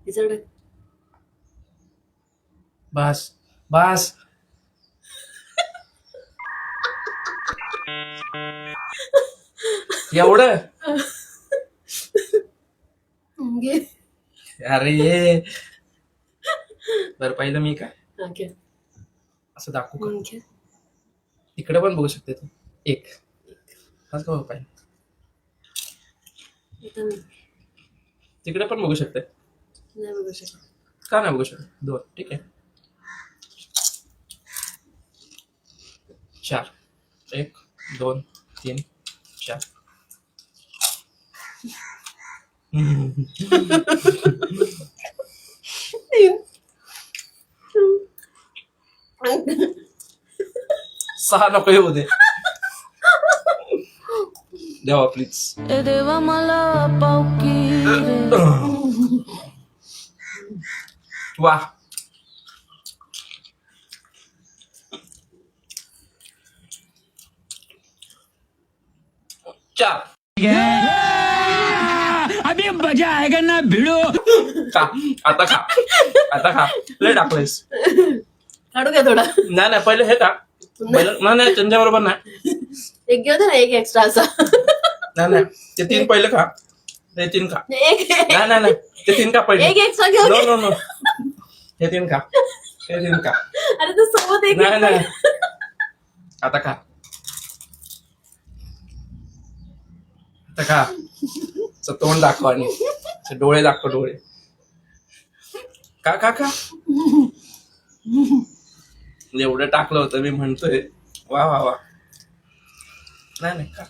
याच्याकडे बस बस. एवढं घे. अरे बर पहिलं मी काय हा, घे. असं दाखवू का? घे. इकडे पण बघू शकते तू. एक असं बघ पाहिजे. आता मी तिकडे पण बघू शकते. नाही बघू शकत. का नाही बघू शकते? दोन. ठीक आहे. 4. 1 2 3 4. सहा नको येऊ दे देवा प्लीज. देवा मला पावकी वा. चार. अभी मजा आएगा ना भिड़ो. खा आता खा. आता खा. लय टाकलंयस. काढू का थोडा? नाही नाही पहिले हे खा. पहिलं नाही त्यांच्या बरोबर नाही. एक घेऊ दे ना, एक एक्स्ट्रा असा. नाही नाही ते 3 पहिले खा. ते 3 खा. एक नाही नाही नाही ते 3 खा पहिले. एक एक्स्ट्रा घेऊ नो दे. नो नो हे 3 खा. हे 3 खा. अरे तू सोबत एक नाही extra नाही घे. आता खा. आता खा. तोंड दाखव आणि डोळे दाखव. डोळे का का का एवढं टाकलं होतं मी म्हणतोय. वा वा वा. नाही नाही का